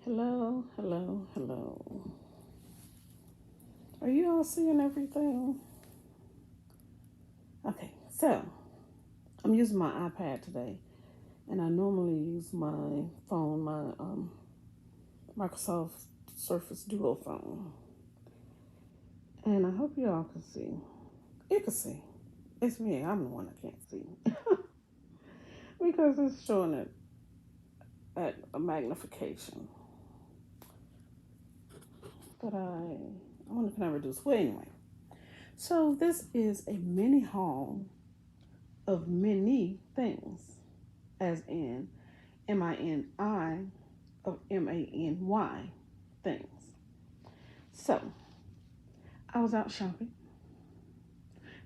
Hello, hello, hello. Are you all seeing everything? Okay, so I'm using my iPad today, and I normally use my phone, my Microsoft Surface Duo phone. And I hope you all can see. You can see. It's me. I'm the one that can't see because it's showing it at a magnification. But I wonder can I reduce? Well, anyway. So this is a mini haul of many things, as in MINI of MANY things. So I was out shopping.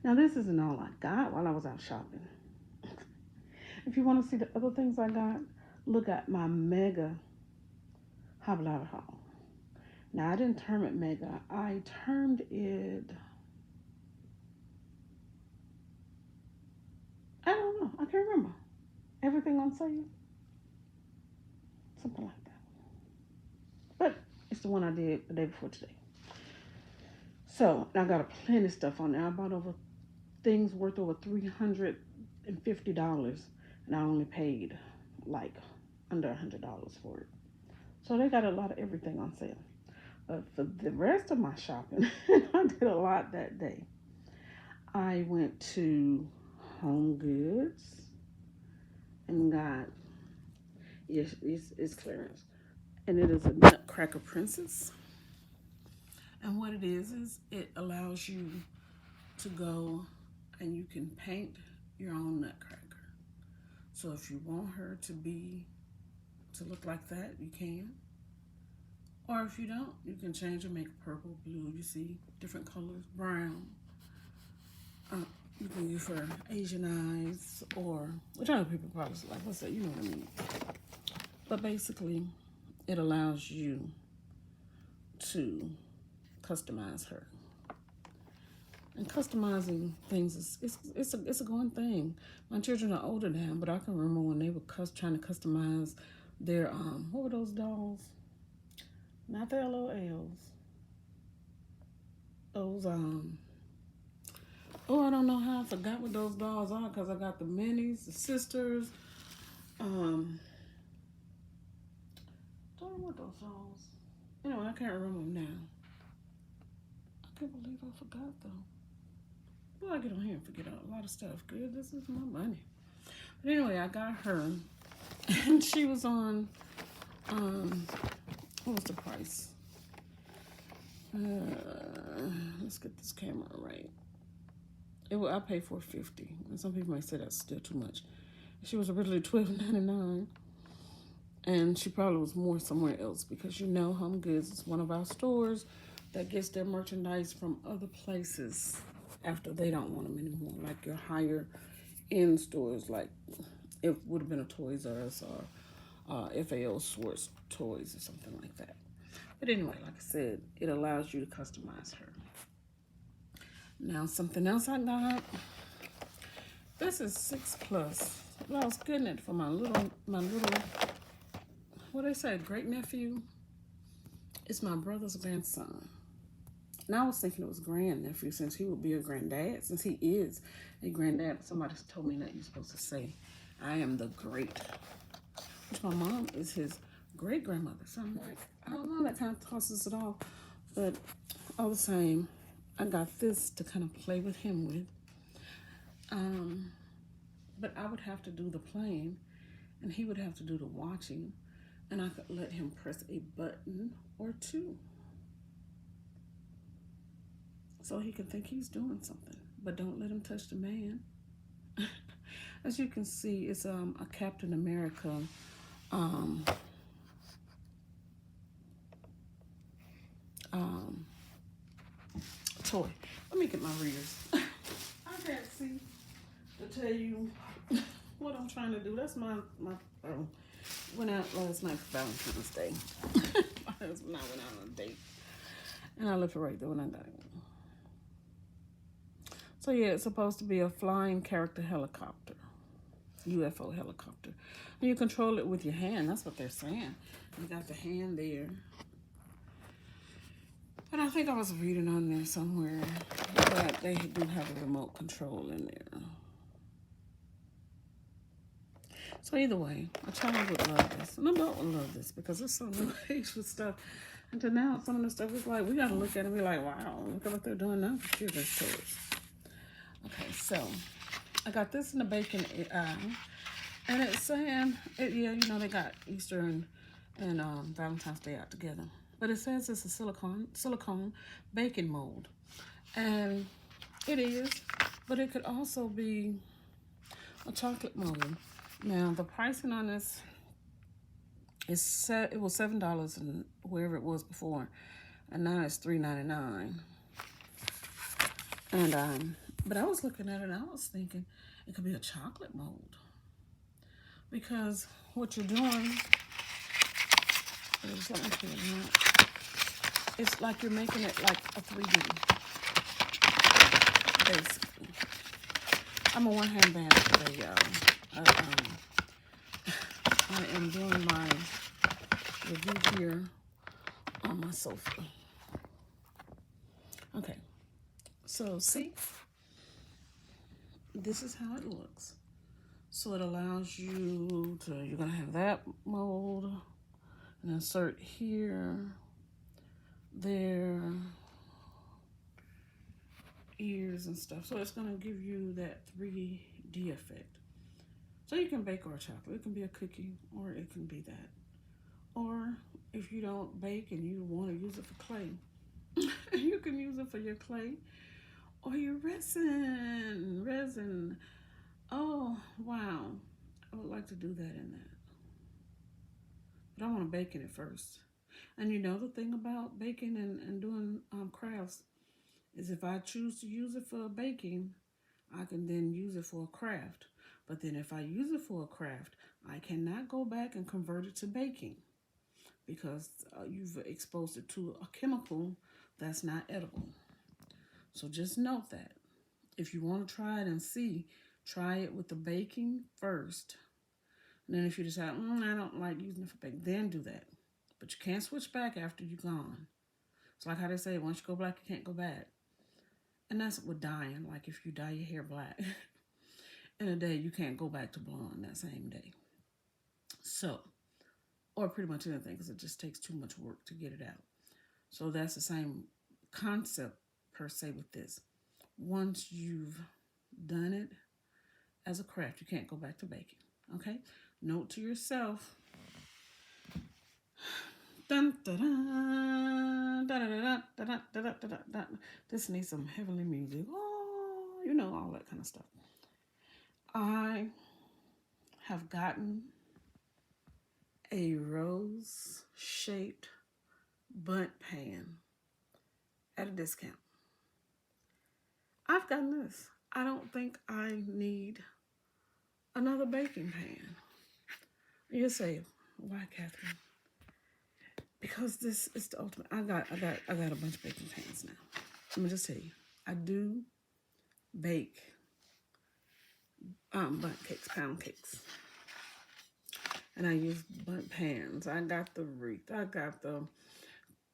Now this isn't all I got while I was out shopping. If you want to see the other things I got, look at my mega Hobby Lobby haul. Now I didn't term it mega. I termed it. I don't know. I can't remember. Everything on sale, something like that. But it's the one I did the day before today. So I got a plenty of stuff on there. I bought over things worth over $350, and I only paid like under $100 for it. So they got a lot of everything on sale. But for the rest of my shopping, I did a lot that day. I went to Home Goods and got it's clearance, and it is a Nutcracker Princess. And what it is it allows you to go and you can paint your own Nutcracker. So if you want her to look like that, you can. Or if you don't, you can change and make purple, blue. You see different colors, brown. You can use for Asian eyes, or which other people probably like. What's that? You know what I mean. But basically, it allows you to customize her. And customizing things it's a going thing. My children are older now, but I can remember when they were trying to customize their what were those dolls? Not the LOLs. Those oh, I don't know how I forgot what those dolls are because I got the minis, the sisters. Don't know what those dolls. Anyway, I can't remember them now. I can't believe I forgot though. Well, I get on here and forget a lot of stuff. Good, this is my money. But anyway, I got her, and she was on. What was the price? Let's get this camera right. I paid $4.50, and some people might say that's still too much. She was originally $12.99, and she probably was more somewhere else because Home Goods is one of our stores that gets their merchandise from other places after they don't want them anymore, like your higher end stores, like it would have been a Toys R Us or FAO Schwartz Toys or something like that. But anyway, like I said, it allows you to customize her. Now something else I got. This is 6+. Well, I was getting it for my little, what they say, great nephew. It's my brother's grandson. And I was thinking it was grandnephew since he would be a granddad, since he is a granddad. Somebody told me that you're supposed to say, I am the great. Which my mom is his great grandmother. So I'm like, I don't know, that kind of tosses it off. But all the same, I got this to kind of play with him with. But I would have to do the playing, and he would have to do the watching, and I could let him press a button or two. So he can think he's doing something, but don't let him touch the man. As you can see, it's a Captain America toy. Let me get my readers. I can't see to tell you what I'm trying to do. That's my went out last night for Valentine's Day. My husband and I went out on a date, and I left it right there when I got it. So yeah, it's supposed to be a flying character helicopter. UFO helicopter. And you control it with your hand. That's what they're saying. You got the hand there. But I think I was reading on there somewhere that they do have a remote control in there. So either way, a child would love this. An adult would love this because it's so new age with stuff. And to now, some of the stuff is like, we got to look at it and be like, wow, look at what they're doing now for children's toys. Okay, so I got this in the baking aisle. And it's saying, yeah, you know, they got Easter and Valentine's Day out together. But it says it's a silicone baking mold. And it is, but it could also be a chocolate mold. Now, the pricing on this is it was $7 and wherever it was before, and now it's $3.99. And but I was looking at it and I was thinking it could be a chocolate mold because what you're doing is it's like you're making it like a 3D, basically. I'm a one-hand band today, y'all. I am doing my review here on my sofa. Okay, so see, this is how it looks. So it allows you to, you're gonna have that mold and insert here, there, ears and stuff. So it's gonna give you that 3D effect. So you can bake or chocolate. It can be a cookie or it can be that. Or if you don't bake and you want to use it for clay, you can use it for your clay or your resin. Oh, wow. I would like to do that in that. But I want to bake in it first. And you know the thing about baking and doing crafts is if I choose to use it for baking, I can then use it for a craft. But then if I use it for a craft, I cannot go back and convert it to baking because you've exposed it to a chemical that's not edible. So just note that. If you want to try it and see, try it with the baking first. And then if you decide, I don't like using it for baking, then do that. But you can't switch back after you're gone. It's like how they say, once you go black, you can't go back. And that's with dyeing. Like if you dye your hair black in a day, you can't go back to blonde that same day. So, or pretty much anything because it just takes too much work to get it out. So that's the same concept per se with this. Once you've done it as a craft, you can't go back to baking. Okay? Note to yourself. Dun, da, da, da, da, da, da, da, da, da, da, da. This needs some heavenly music. Oh, you know, all that kind of stuff. I have gotten a rose-shaped bundt pan at a discount. I've gotten this. I don't think I need another baking pan. You say, why, Catherine? Because this is the ultimate. I got a bunch of baking pans now. Let me just tell you, I do bake bundt cakes, pound cakes. And I use bundt pans. I got the wreath. I got the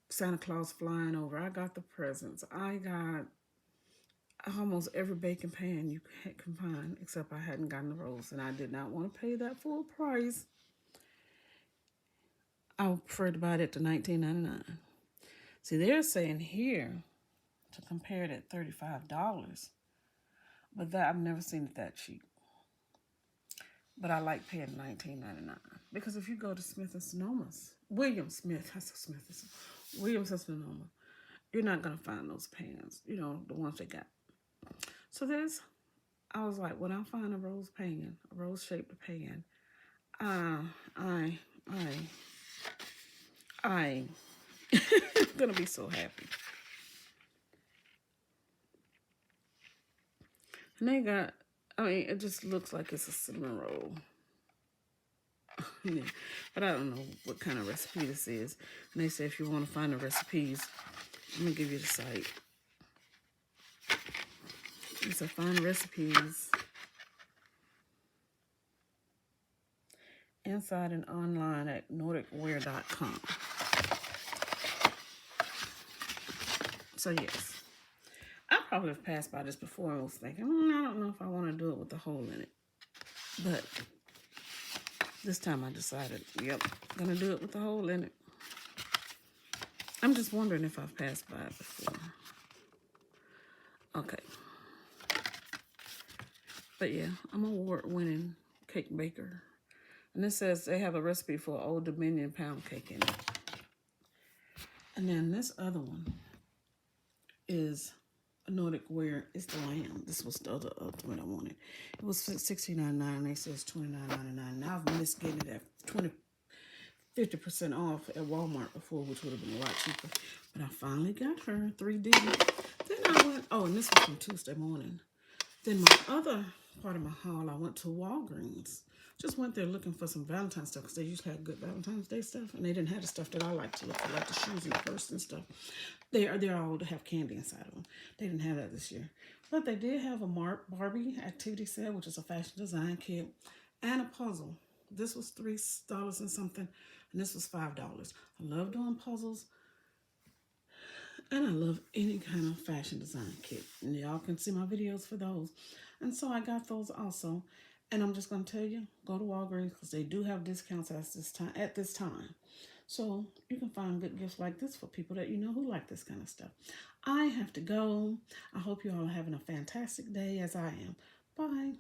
Santa Claus flying over. I got the presents. I got almost every baking pan you can find, except I hadn't gotten the rose, and I did not want to pay that full price. I would prefer to buy it at the $19.99. See, they're saying here to compare it at $35, but that I've never seen it that cheap. But I like paying $19.99 because if you go to Smith and Sonoma's, Williams and Sonoma, you're not gonna find those pans. You know, the ones they got. So I was like, when I find a rose-shaped pan, I gonna be so happy. And they got, it just looks like it's a cinnamon roll. Yeah, but I don't know what kind of recipe this is. And they say if you want to find the recipes, I'm gonna give you the site. It's a find recipes. inside and online at NordicWare.com. So yes, I probably have passed by this before and was thinking, I don't know if I want to do it with the hole in it. But this time I decided, yep, gonna do it with the hole in it. I'm just wondering if I've passed by it before. Okay. But yeah, I'm an award-winning cake baker. And this says they have a recipe for Old Dominion pound cake in it. And then this other one is a Nordic Ware. It's the lamb. This was the other one I wanted. It was $16.99. They says $29.99. Now I've missed getting it at 50% off at Walmart before, which would have been a lot cheaper. But I finally got her 3D. Then I went, oh, and this was from Tuesday morning. Then my other part of my haul, I went to Walgreens. Just went there looking for some Valentine's stuff because they usually had good Valentine's Day stuff, and they didn't have the stuff that I like to look for, like the shoes and the purse and stuff. They're all to have candy inside of them. They didn't have that this year, but they did have a Barbie activity set, which is a fashion design kit, and a puzzle. This was $3 and something, and this was $5. I love doing puzzles. And I love any kind of fashion design kit. And y'all can see my videos for those. And so I got those also. And I'm just going to tell you, go to Walgreens because they do have discounts at this time. So you can find good gifts like this for people that you know who like this kind of stuff. I have to go. I hope you all are having a fantastic day as I am. Bye.